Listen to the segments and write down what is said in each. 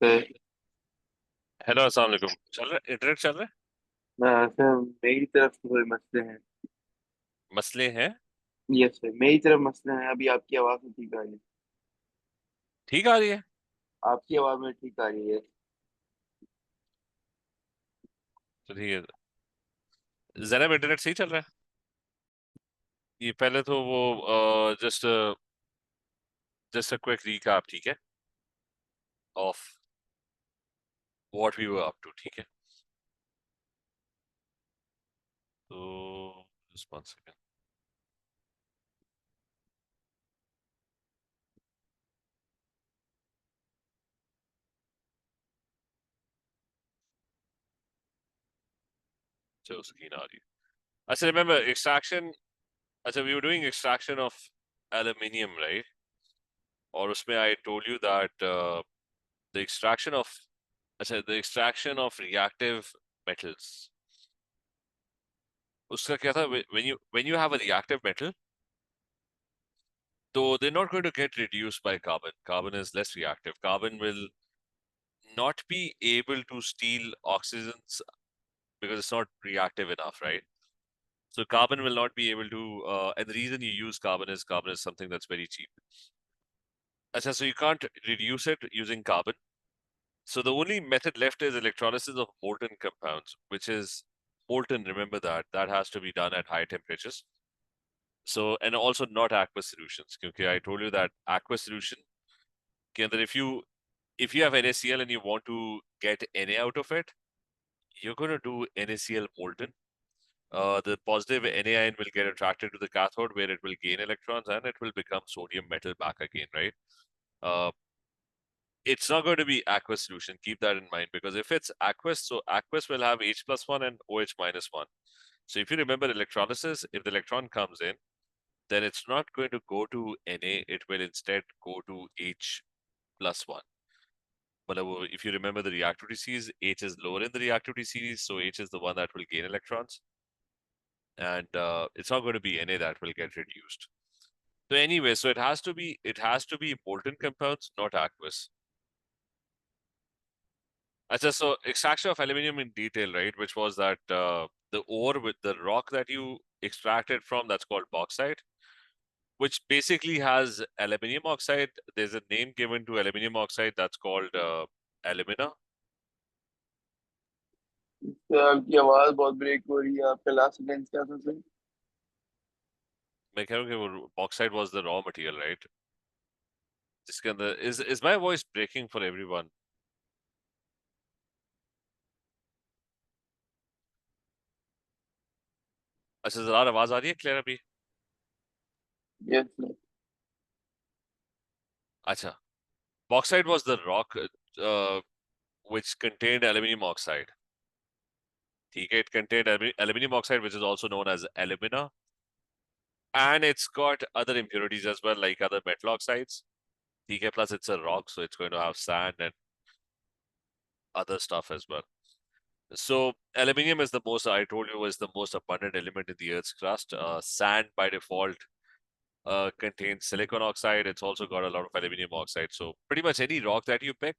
Hello अस्सलाम वालेकुम। चल रहा है इंटरनेट चल रहा है। सर मेरी तरफ से कोई मसले हैं। मसले हैं। यस सर, मेरी तरफ मसले हैं। अभी आपकी आवाज़ में ठीक आ रही है। ठीक आ रही है। आपकी आवाज़ में ठीक आ रही है। तो ठीक है। ज़रा इंटरनेट सही चल रहा है। ये पहले तो वो just just a quick recap, ठीक है, of what we were up to, ठीक है। तो just one second. चलो स्क्रीन आ रही है। अच्छा, रिमेम्बर एक्सट्रैक्शन। अच्छा, we were doing extraction of aluminium, right. और उसमें I told you that the extraction of अच्छा the extraction of reactive metals, उसका क्या था? When you have a reactive metal, so they're not going to get reduced by carbon. Carbon is less reactive. Carbon will not be able to steal oxygens because it's not reactive enough, right? So carbon will not be able to, and the reason you use carbon is something that's very cheap. Achha, so you can't reduce it using carbon. So the only method left is electrolysis of molten compounds, which is molten. Remember that has to be done at high temperatures. So, and also not aqueous solutions. Because I told you that aqueous solution, if you have NaCl and you want to get Na out of it, you're going to do NaCl molten. The positive Na ion will get attracted to the cathode where it will gain electrons and it will become sodium metal back again, right? Uh, it's not going to be aqueous solution. Keep that in mind, because if it's aqueous, so aqueous will have H+1 and OH -1. So if you remember electrolysis, if the electron comes in, then it's not going to go to Na, it will instead go to H+1. But if you remember the reactivity series, H is lower in the reactivity series, so H is the one that will gain electrons, and it's not going to be Na that will get reduced. So anyway, so it has to be molten compounds, not aqueous. Achha, so extraction of aluminium in detail, right? Which was that the ore with the rock that you extracted from, that's called bauxite, which basically has aluminium oxide. There's a name given to aluminium oxide that's called alumina. Sir आपकी आवाज़ बहुत break हो रही है। आपका last sentence क्या था sir? मैं कह रहा हूँ कि वो bauxite was the raw material, right? जिसके अंदर is my voice breaking for everyone? अच्छा, जरा आवाज आ रही है क्लियर अभी? Yes sir. अच्छा, bauxite was the rock which contained aluminium oxide. ठीक है, it contained aluminium oxide, which is also known as alumina, and it's got other impurities as well, like other metal oxides. ठीक है, plus it's a rock, so it's going to have sand and other stuff as well. So aluminium is the most, I told you, is the most abundant element in the Earth's crust. Sand by default contains silicon oxide. It's also got a lot of aluminium oxide. So pretty much any rock that you pick,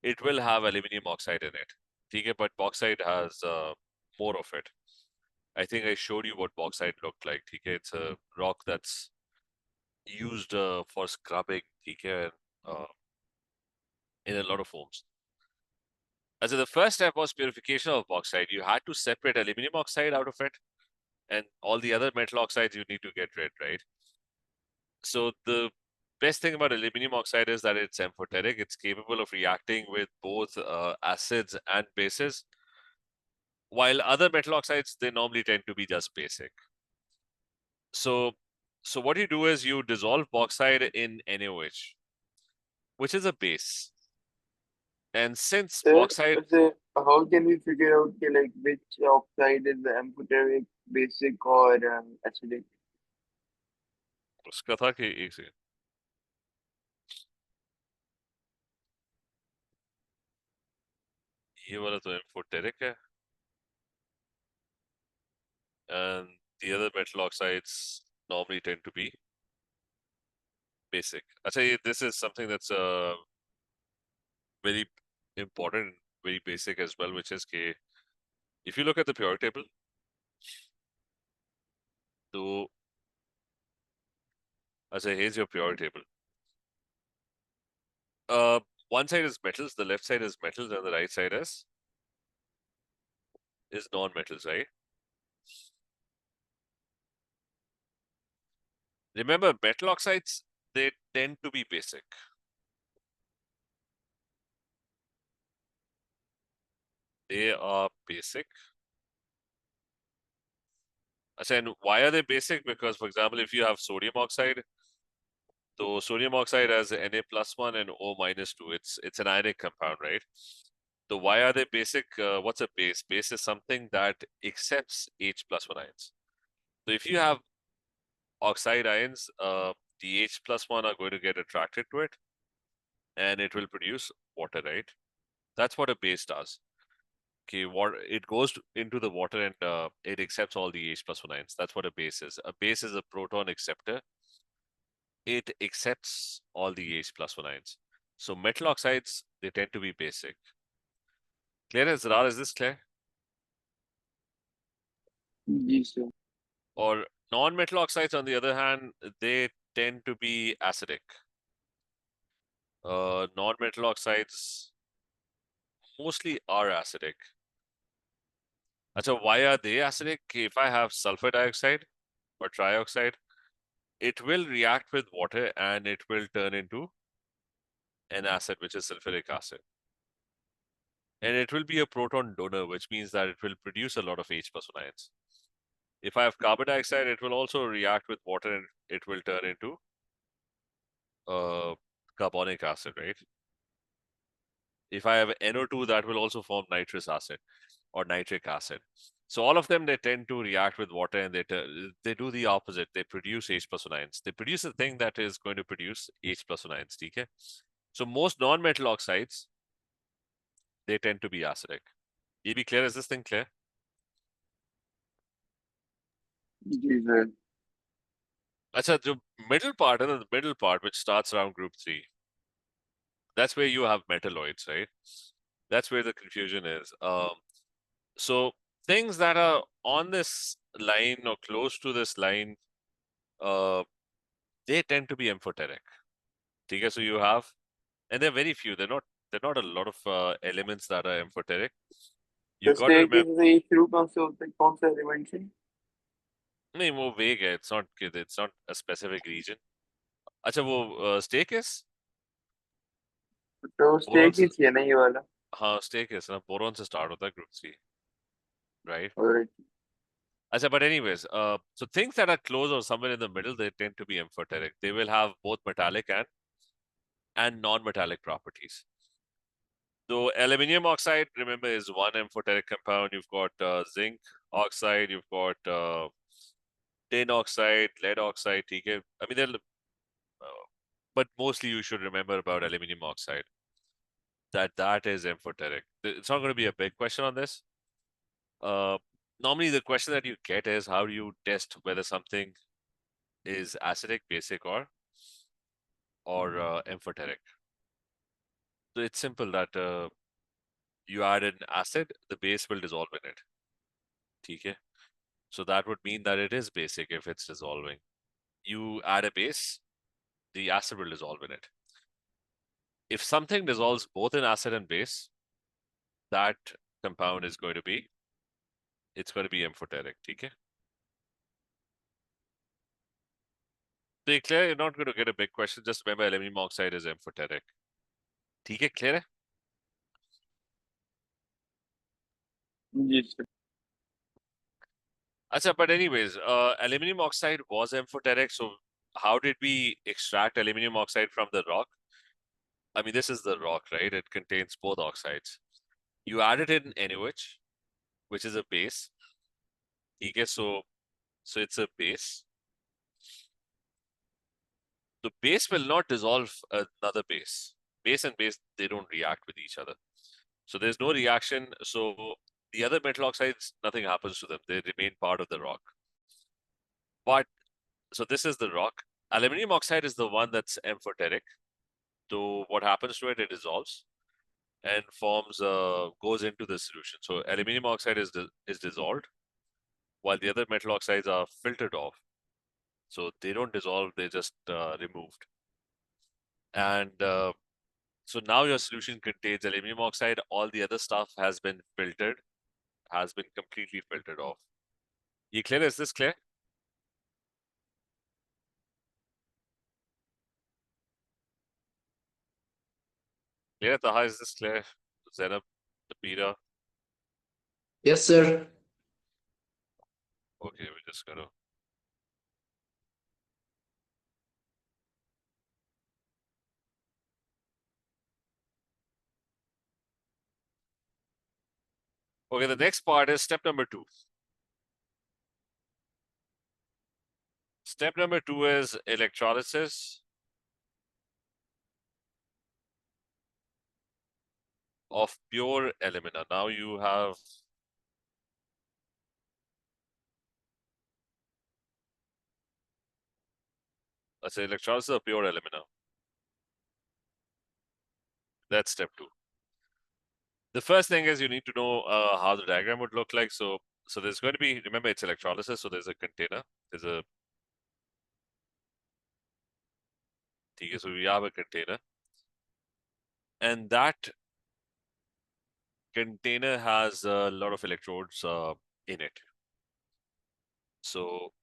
it will have aluminium oxide in it. Okay, but bauxite has more of it. I think I showed you what bauxite looked like. Okay, it's a rock that's used for scrubbing. Okay, in a lot of homes. As the first step was purification of bauxite. You had to separate aluminium oxide out of it, and all the other metal oxides you need to get rid, right? So the best thing about aluminium oxide is that it's amphoteric. It's capable of reacting with both acids and bases, while other metal oxides, they normally tend to be just basic. So, so what you do is you dissolve bauxite in NaOH, which is a base. And since sir bauxite, वैसे how can we figure out कि like which oxide is amphoteric, basic और acidic? उसका था कि एक second, ये वाला तो amphoteric है, and the other metal oxides normally tend to be basic. I'll tell you, this is something that's very important, very basic as well, which is K. If you look at the periodic table, so I say here's your periodic table. One side is metals, the left side is metals, and the right side is non-metals, right? Remember, metal oxides, they tend to be basic. They are basic. I said, why are they basic? Because, for example, if you have sodium oxide, so sodium oxide has Na+1 and O-2. It's an ionic compound, right? So why are they basic? What's a base? Base is something that accepts H+1 ions. So if you have oxide ions, the H+1 are going to get attracted to it, and it will produce water, right? That's what a base does. Okay, water, it goes into the water and it accepts all the H+1 ions. That's what a base is. A base is a proton acceptor. It accepts all the H+1 ions. So metal oxides, they tend to be basic. Clear as Zarar, is this clear? Yes, sir. Or non-metal oxides, on the other hand, they tend to be acidic. Non-metal oxides mostly are acidic. So why are they acidic? If I have sulfur dioxide or trioxide, it will react with water and it will turn into an acid, which is sulfuric acid. And it will be a proton donor, which means that it will produce a lot of H+1 ions. If I have carbon dioxide, it will also react with water and it will turn into carbonic acid, right? If I have NO2, that will also form nitrous acid or nitric acid. So all of them, they tend to react with water and they do the opposite. They produce H+1 ions. They produce a thing that is going to produce H+1 ions, okay? So most non-metal oxides, they tend to be acidic. Ye bhi clear? Is this thing clear? Yes, sir. Acha, the middle part, and the middle part, which starts around group 3, that's where you have metalloids, right? That's where the confusion is. So things that are on this line or close to this line, uh, they tend to be amphoteric. Okay, so you have, and they're very few. They're not a lot of elements that are amphoteric. You The got to remember. staircase is a through कौन सा element से? नहीं वो vague है. It's not a specific region. अच्छा वो staircase तो boron से, staircase ही है ना ये वाला? हाँ staircase ना boron से start होता है group 3, right? Alright. अच्छा, but anyways, so things that are close or somewhere in the middle, they tend to be amphoteric. They will have both metallic and non-metallic properties. So aluminium oxide, remember, is one amphoteric compound. You've got zinc oxide, you've got tin oxide, lead oxide. Okay? I mean, but mostly you should remember about aluminium oxide. That is amphoteric. It's not going to be a big question on this. Normally, the question that you get is how do you test whether something is acidic, basic, or amphoteric. So it's simple that you add an acid, the base will dissolve in it. Okay? So that would mean that it is basic if it's dissolving. You add a base, the acid will dissolve in it. If something dissolves both in acid and base, that compound is going to be, it's going to be amphoteric. Okay? So you're clear? You're not going to get a big question. Just remember aluminium oxide is amphoteric. Okay, clear? Yes, sir. Achha, but anyways, aluminium oxide was amphoteric. So how did we extract aluminium oxide from the rock? I mean, this is the rock, right? It contains both oxides. You add it in NaOH, which is a base. Okay, so it's a base. The base will not dissolve another base. Base and base, they don't react with each other. So there's no reaction. So the other metal oxides, nothing happens to them. They remain part of the rock. But so this is the rock. Aluminium oxide is the one that's amphoteric. So what happens to it? It dissolves. and forms goes into the solution. So aluminium oxide is dissolved, while the other metal oxides are filtered off. So they don't dissolve; they're just removed. And so now your solution contains aluminium oxide. All the other stuff has been filtered, has been completely filtered off. You clear? Is this clear? Clear? Taha, is this clear? Zainab, Peter. Yes, sir. Okay, we're just gonna. Okay, the next part is step number 2. Step number 2 is electrolysis of pure alumina. Now you have let's say electrolysis of pure alumina. That's step 2. The first thing is you need to know how the diagram would look like. So there's going to be, remember it's electrolysis, so there's a container. There's a so we have a container, and that container has a lot of electrodes in it. So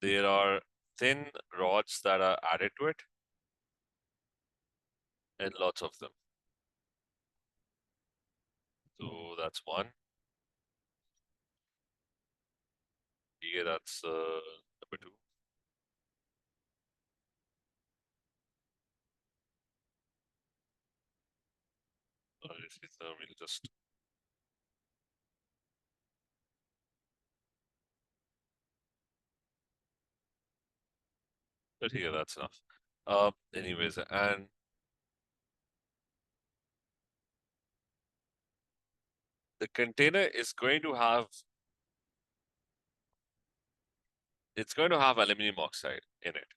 there are thin rods that are added to it, and lots of them. So that's one. Yeah, that's number 2. We'll just but here that's enough. Anyways, and the container is going to have aluminum oxide in it.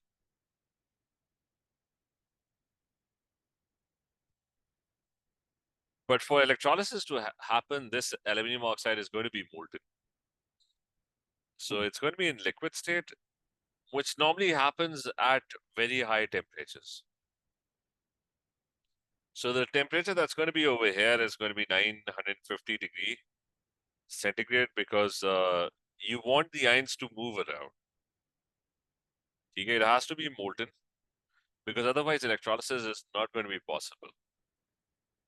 But for electrolysis to happen, this aluminum oxide is going to be molten. So it's going to be in liquid state, which normally happens at very high temperatures. So the temperature that's going to be over here is going to be 950 degree centigrade because you want the ions to move around. Okay, it has to be molten because otherwise electrolysis is not going to be possible.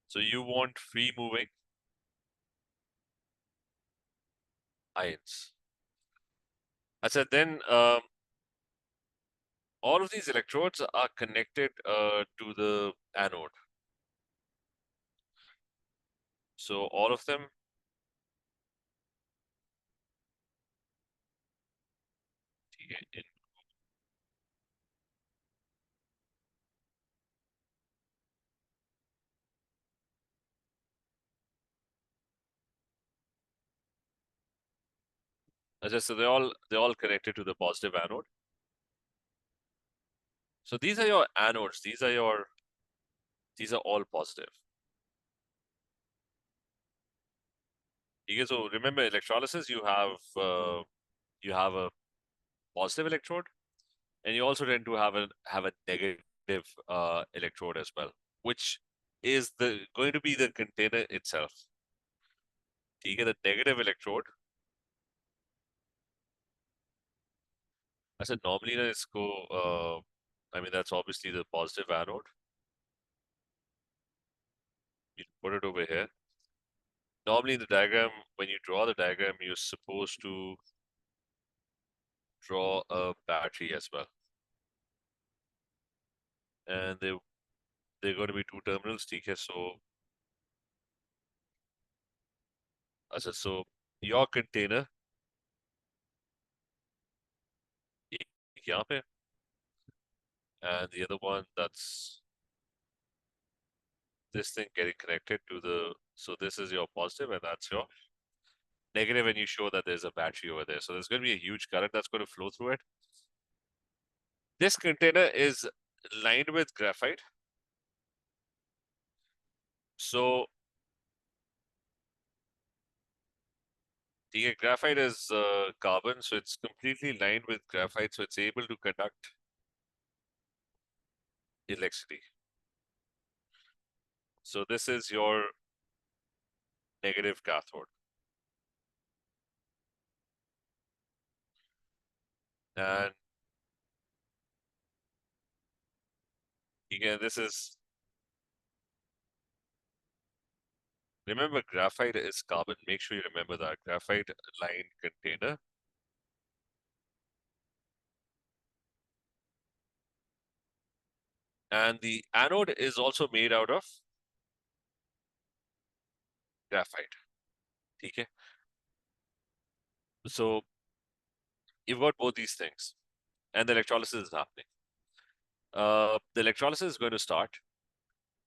So you want free moving ions. I said then all of these electrodes are connected to the anode. So all of them in, so they're all connected to the positive anode. So these are your anodes. These are all positive. Okay, so remember electrolysis, you have a positive electrode, and you also tend to have a negative electrode as well, which is going to be the container itself. You get a negative electrode. I said normally let's go. I mean that's obviously the positive anode. You put it over here. Normally in the diagram, when you draw the diagram, you're supposed to draw a battery as well, and they're going to be two terminals. Okay, so I said so your container यहाँ पे, and the other one that's this thing getting connected to the, so this is your positive and that's your negative, and you show that there's a battery over there. So there's going to be a huge current that's going to flow through it. This container is lined with graphite. So the graphite is carbon, so it's completely lined with graphite, so it's able to conduct electricity. So this is your negative cathode. And again, this is, remember, graphite is carbon. Make sure you remember that. Graphite lined container. And the anode is also made out of graphite. Okay. So you've got both these things, and the electrolysis is happening. The electrolysis is going to start.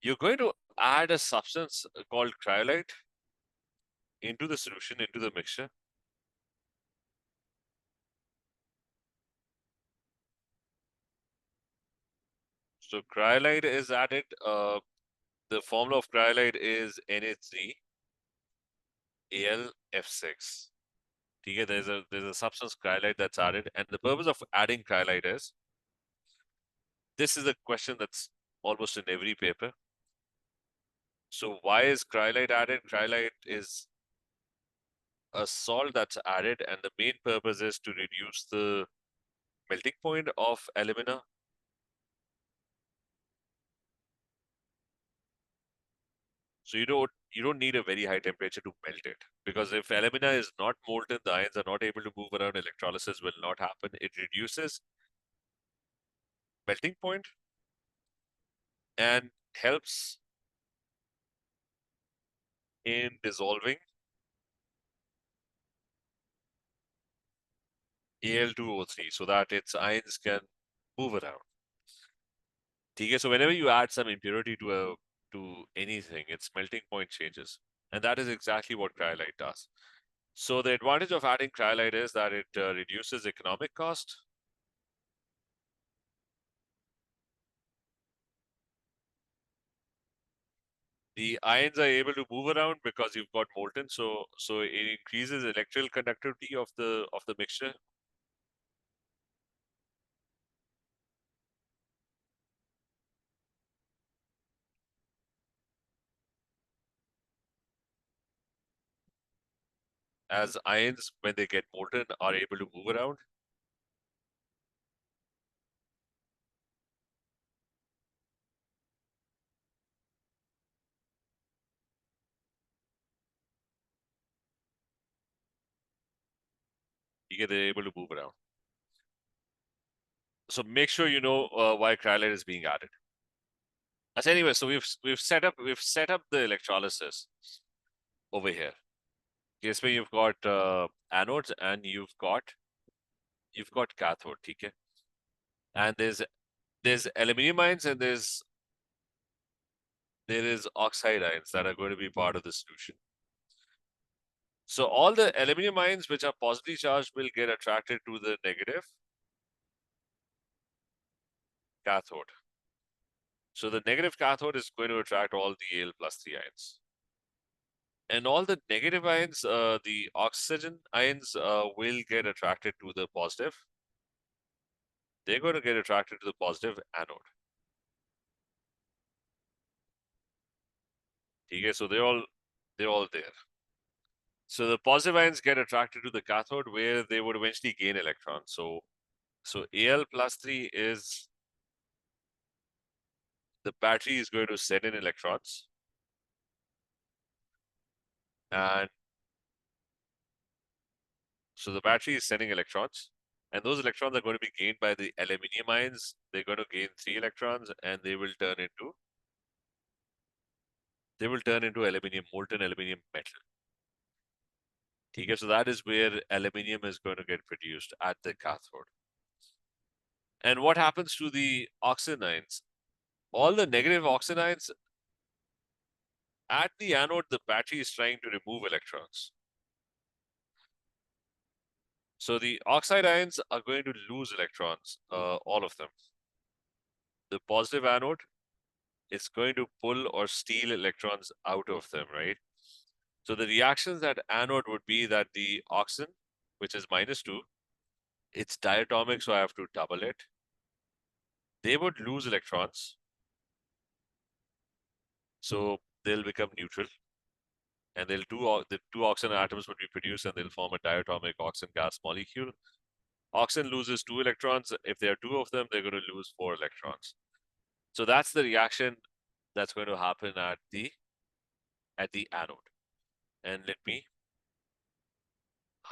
You're going to add a substance called cryolite into the solution, into the mixture. So cryolite is added. The formula of cryolite is Na3Al(F6). Okay, there's a substance cryolite that's added, and the purpose of adding cryolite is, this is a question that's almost in every paper. So why is cryolite added? Cryolite is a salt that's added, and the main purpose is to reduce the melting point of alumina. So you don't need a very high temperature to melt it, because if alumina is not molten, the ions are not able to move around, electrolysis will not happen. It reduces melting point and helps in dissolving Al₂O₃ so that its ions can move around. Okay, so whenever you add some impurity to anything, its melting point changes. And that is exactly what cryolite does. So the advantage of adding cryolite is that it reduces economic cost. The ions are able to move around because you've got molten, so it increases electrical conductivity of the mixture. As ions, when they get molten, are able to move around. They're able to move around. So make sure you know why cryolite is being added. As anyway, so we've set up the electrolysis over here. Here's where you've got anodes and you've got cathode, okay? And there's aluminium ions and there is oxide ions that are going to be part of the solution. So all the aluminium ions which are positively charged will get attracted to the negative cathode. So the negative cathode is going to attract all the Al+3 ions. And all the negative ions, the oxygen ions, will get attracted to the positive. They're going to get attracted to the positive anode. Okay, so they're all there. So the positive ions get attracted to the cathode where they would eventually gain electrons. So Al+3 is, the battery is going to send in electrons. And so the battery is sending electrons. And those electrons are going to be gained by the aluminium ions. They're going to gain 3 electrons and they will turn into aluminium, molten aluminium metal. Okay, so that is where aluminium is going to get produced at the cathode. And what happens to the oxygen ions? All the negative oxygen ions at the anode, the battery is trying to remove electrons. So the oxide ions are going to lose electrons, all of them. The positive anode it's going to pull or steal electrons out of them, right? So the reactions at anode would be that the oxygen, which is -2, it's diatomic, so I have to double it. They would lose electrons, so they'll become neutral, and the two oxygen atoms would be produced, and they'll form a diatomic oxygen gas molecule. Oxygen loses 2 electrons. If there are 2 of them, they're going to lose 4 electrons. So that's the reaction that's going to happen at the anode. And let me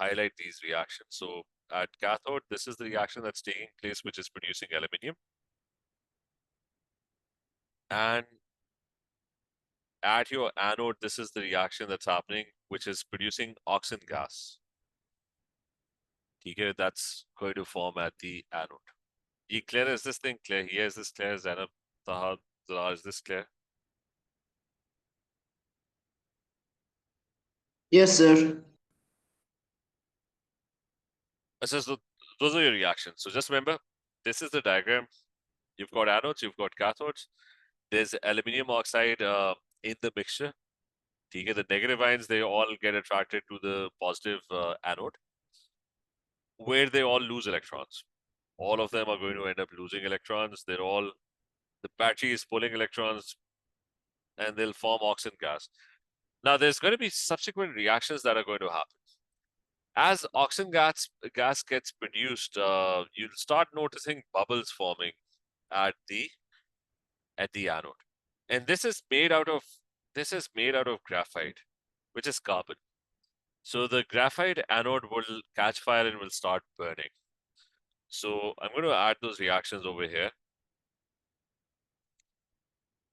highlight these reactions. So at cathode, this is the reaction that's taking place, which is producing aluminium. And at your anode, this is the reaction that's happening, which is producing oxygen gas. Okay, that's going to form at the anode. Ye clear? Is this thing clear? Here, is this clear? Zainab, Taha, Zara, is this clear? Yes, sir. So those are your reactions. So just remember, this is the diagram. You've got anodes, you've got cathodes. There's aluminium oxide in the mixture. Okay, the negative ions, they all get attracted to the positive anode, where they all lose electrons. All of them are going to end up losing electrons. The battery is pulling electrons, and they'll form oxygen gas. Now, there's going to be subsequent reactions that are going to happen. As oxygen gas gets produced, you'll start noticing bubbles forming at the anode, and this is made out of graphite, which is carbon. So the graphite anode will catch fire and will start burning. So I'm going to add those reactions over here.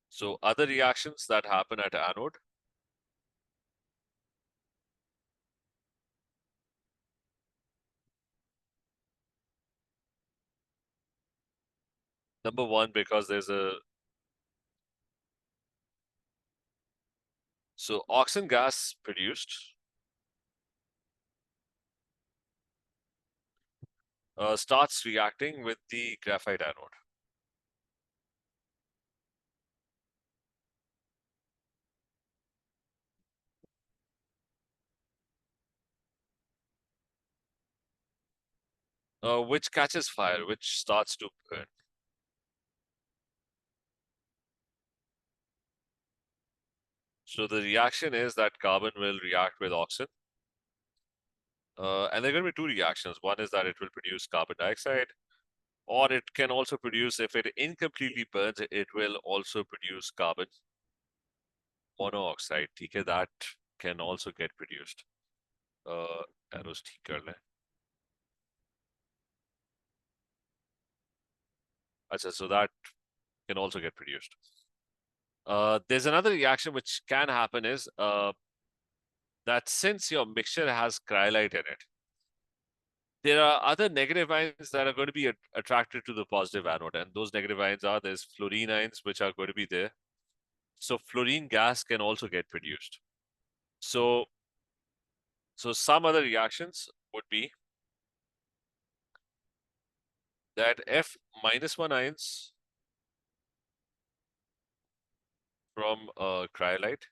So other reactions that happen at anode. Number one, because there's so oxygen gas produced starts reacting with the graphite anode. Which catches fire, which starts to burn. So the reaction is that carbon will react with oxygen. And there are going to be 2 reactions. One is that it will produce carbon dioxide, or it can also produce, if it incompletely burns, it will also produce carbon monoxide. Okay, that can also get produced. Arrows ठीक कर लें. अच्छा, so that can also get produced. There's another reaction which can happen is that since your mixture has cryolite in it, there are other negative ions that are going to be attracted to the positive anode, and those negative ions are, there's fluorine ions which are going to be there. So fluorine gas can also get produced. So some other reactions would be that F-1 ions from cryolite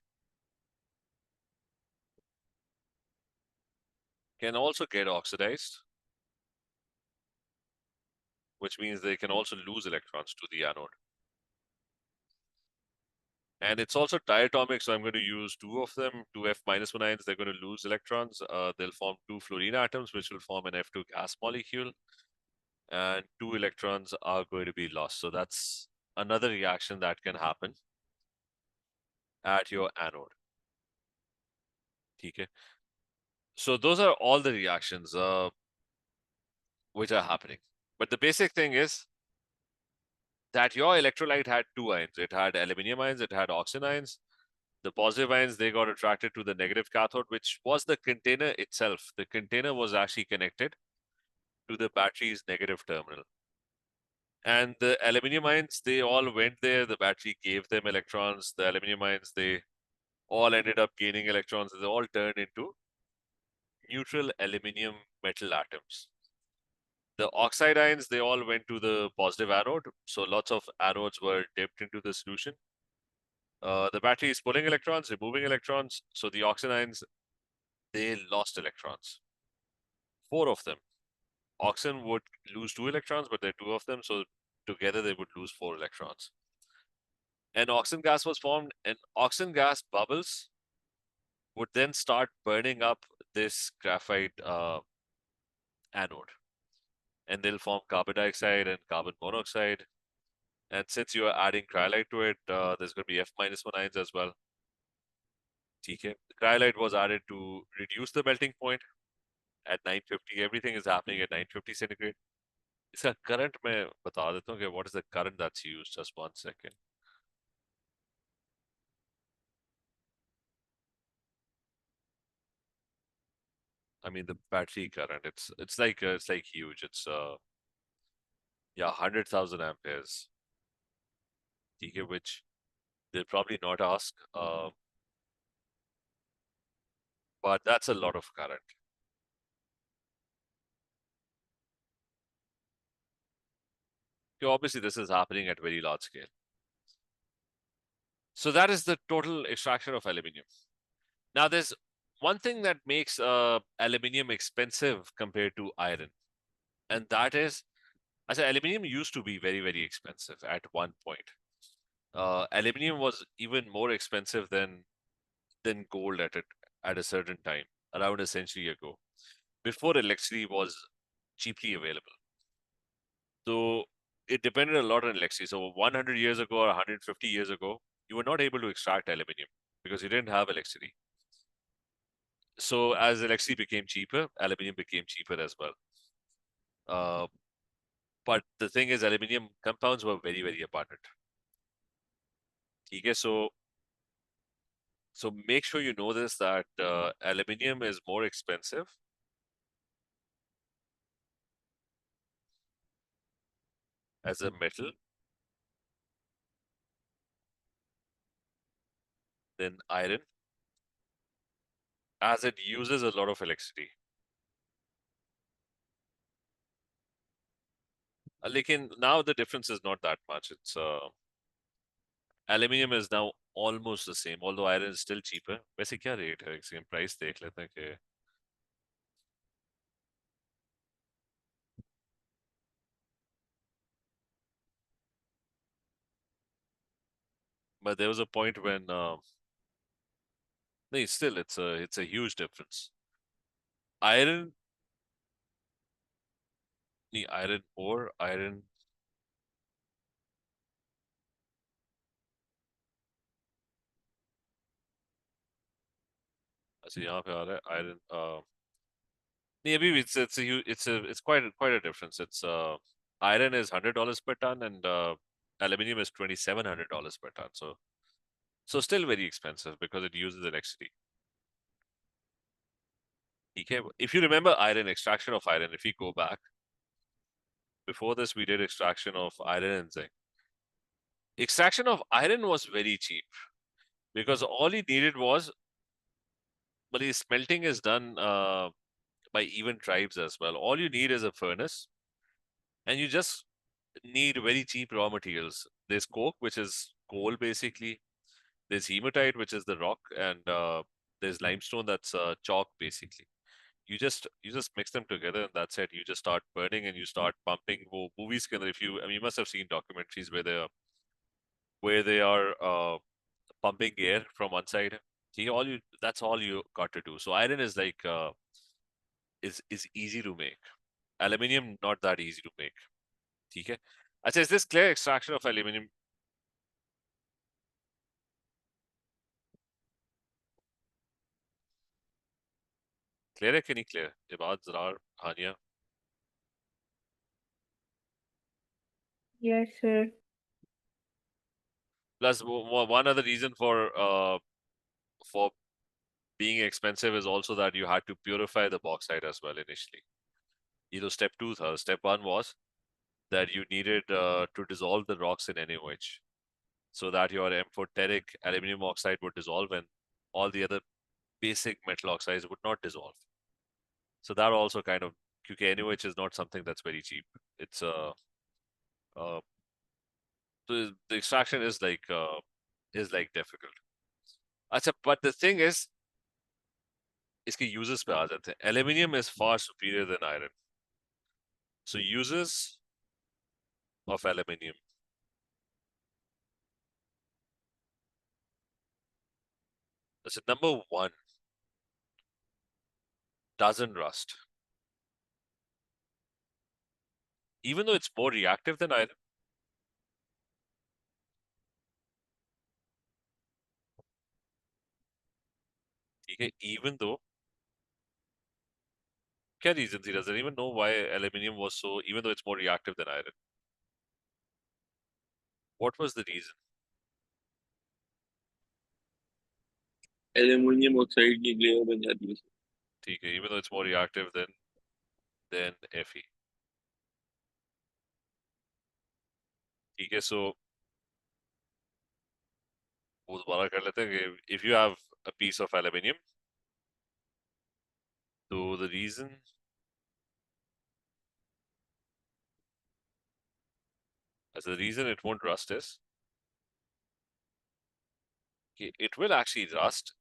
can also get oxidized, which means they can also lose electrons to the anode. And it's also diatomic, so I'm going to use 2 of them, 2 F-1 ions. They're going to lose electrons. They'll form 2 fluorine atoms, which will form an F2 gas molecule. And 2 electrons are going to be lost. So that's another reaction that can happen at your anode. Okay. So those are all the reactions which are happening. But the basic thing is that your electrolyte had 2 ions. It had aluminium ions, it had oxygen ions. The positive ions, they got attracted to the negative cathode, which was the container itself. The container was actually connected to the battery's negative terminal. And the aluminium ions, they all went there. The battery gave them electrons. The aluminium ions, they all ended up gaining electrons. They all turned into neutral aluminium metal atoms. The oxide ions, they all went to the positive anode. So lots of anodes were dipped into the solution. The battery is pulling electrons, removing electrons. So the oxygen ions, they lost electrons. 4 of them. Oxygen would lose 2 electrons, but there are 2 of them. So together they would lose 4 electrons. And oxygen gas was formed, and oxygen gas bubbles would then start burning up this graphite anode. And they'll form carbon dioxide and carbon monoxide. And since you are adding cryolite to it, there's going to be F-1 ions as well. TK. The cryolite was added to reduce the melting point at 950. Everything is happening at 950 centigrade. इसका current मैं बता देता हूँ कि what is the current that's used. Just 1 second. I mean the battery current. It's like huge. It's yeah 100,000 amperes. TK, which they'll probably not ask. But that's a lot of current. Okay, obviously this is happening at very large scale. So that is the total extraction of aluminium. Now there's one thing that makes aluminium expensive compared to iron, and that is, I said aluminium used to be very, very expensive at one point. Aluminium was even more expensive than gold at a certain time, around a century ago, before electricity was cheaply available. So it depended a lot on electricity. So 100 years ago or 150 years ago, you were not able to extract aluminium because you didn't have electricity. So as electricity became cheaper, aluminium became cheaper as well. But the thing is, aluminium compounds were very, very abundant. Okay, so make sure you know this, that aluminium is more expensive as a metal than iron, as it uses a lot of electricity. Lekin now the difference is not that much. It's aluminium is now almost the same, although iron is still cheaper. वैसे क्या rate है? इसका price देख लेते हैं कि but there was a point when no, still it's a huge difference. Iron, iron ore, iron. अच्छा यहाँ पे आ रहा है iron. नहीं अभी भी it's quite a difference. It's iron is $100 per ton and aluminium is $2,700 per ton. So still very expensive because it uses electricity. Okay, if you remember iron, extraction of iron, if we go back, before this we did extraction of iron and zinc. Extraction of iron was very cheap because all you needed was, but the smelting is done by even tribes as well. All you need is a furnace, and you just need very cheap raw materials. There's coke, which is coal basically. There's hematite, which is the rock, and there's limestone, that's chalk basically. You just mix them together, and that's it. You just start burning and you start pumping. Wo movies can, if you, I mean, you must have seen documentaries where they are pumping air from one side. See, that's all you got to do. So iron is like is easy to make. Aluminium not that easy to make. Okay. अच्छा, is this clear? Extraction of aluminium. Clear है कि नहीं clear? इबाद, Zarar, Hania. Yes, sir. Plus, one other reason for being expensive is also that you had to purify the bauxite as well initially. You know, step 2 था. Step 1 was that you needed to dissolve the rocks in NaOH so that your amphoteric aluminium oxide would dissolve and all the other basic metal oxides would not dissolve. So that also kind of, because NaOH is not something that's very cheap. It's so the extraction is like is like difficult. अच्छा, but the thing is, इसके uses पे आ जाते हैं. Aluminium is far superior than iron. So uses of aluminium. That's number one. Doesn't rust. Even though it's more reactive than iron. Okay, even though, क्या reason he doesn't even know why aluminium was so, even though it's more reactive than iron. What was the reason? Aluminium oxide की layer बन जाती है. ठीक है, even though it's more reactive than Fe. ठीक है, so वो दोबारा कर लेते हैं कि if you have a piece of aluminium, so the reason it won't rust is it will actually rust,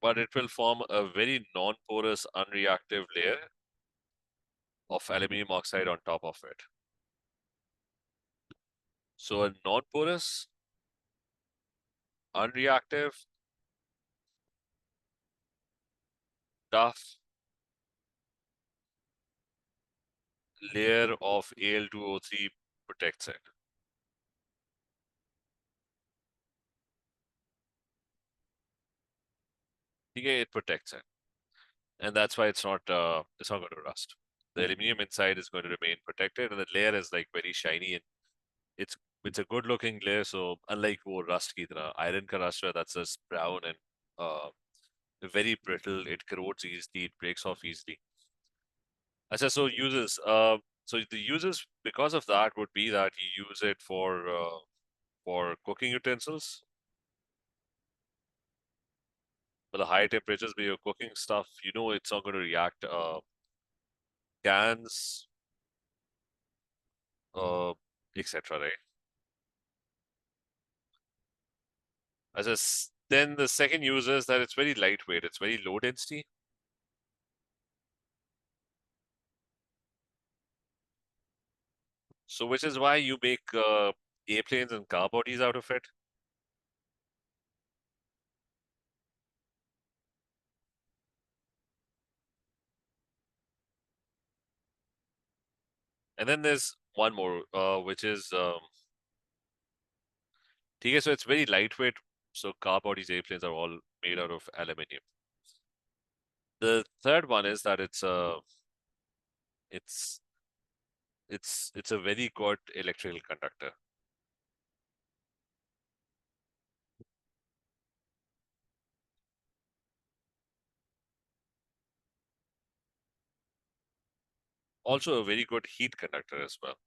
but it will form a very non-porous, unreactive layer of aluminium oxide on top of it. So a non-porous, unreactive, tough layer of Al₂O₃ protects it. Okay, it protects it, and that's why it's not going to rust. The aluminium inside is going to remain protected, and the layer is like very shiny, and it's it's a good looking layer. So unlike वो rust की तरह, iron का rust that's just brown and uh, very brittle. It corrodes easily. It breaks off easily. Achha, so uses. So the uses because of that would be that you use it for cooking utensils. For the high temperatures where you're cooking stuff, you know it's not going to react. Cans, etc. Right? Then the second use is that it's very lightweight. It's very low density. So which is why you make airplanes and car bodies out of it. And then there's one more, which is okay, so it's very lightweight. So car bodies, airplanes are all made out of aluminium. The third one is that it's it's a very good electrical conductor. Also a very good heat conductor as well.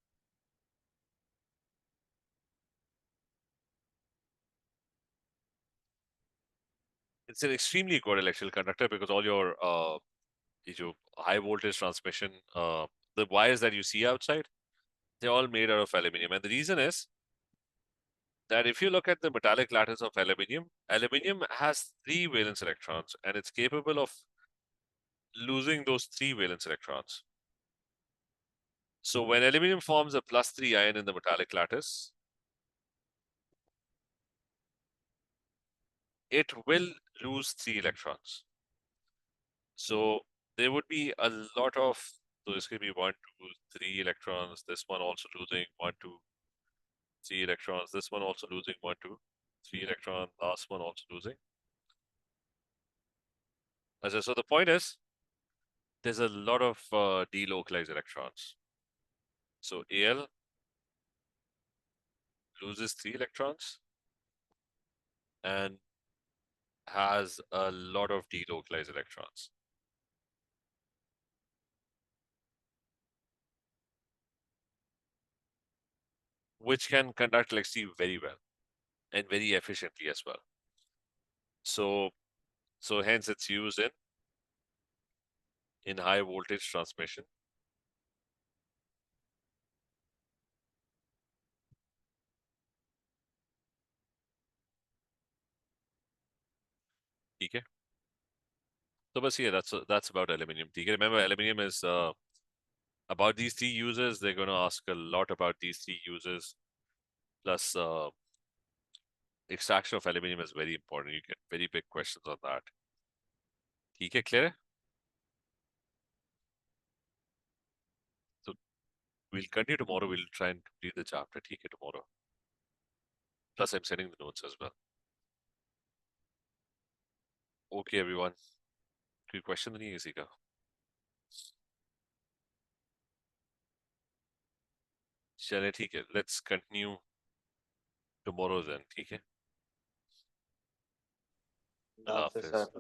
It's an extremely good electrical conductor because all your high voltage transmission, the wires that you see outside, they're all made out of aluminium. And the reason is that if you look at the metallic lattice of aluminium, aluminium has 3 valence electrons and it's capable of losing those 3 valence electrons. So when aluminium forms a +3 ion in the metallic lattice, it will lose 3 electrons. So there would be a lot of, so this could be 1, 2, 3 electrons, this one also losing 1, 2, 3 electrons, this one also losing 1, 2, 3 electrons, last one also losing. So the point is, there's a lot of delocalized electrons. So Al loses 3 electrons and has a lot of delocalized electrons. Which can conduct electricity very well and very efficiently as well. So hence it's used in high voltage transmission. ठीक है, तो बस ये that's about aluminium. ठीक है, remember aluminium is about these three uses. They're going to ask a lot about these three uses. Plus, extraction of aluminium is very important. You get very big questions on that. ठीक है, clear है? So we'll continue tomorrow. We'll try and complete the chapter. ठीक है, tomorrow. Plus, I'm sending the notes as well. Okay, everyone. कोई question नहीं है किसी का? चले ठीक है. Let's continue tomorrow then. ठीक है. नमस्ते हाफिज. सर।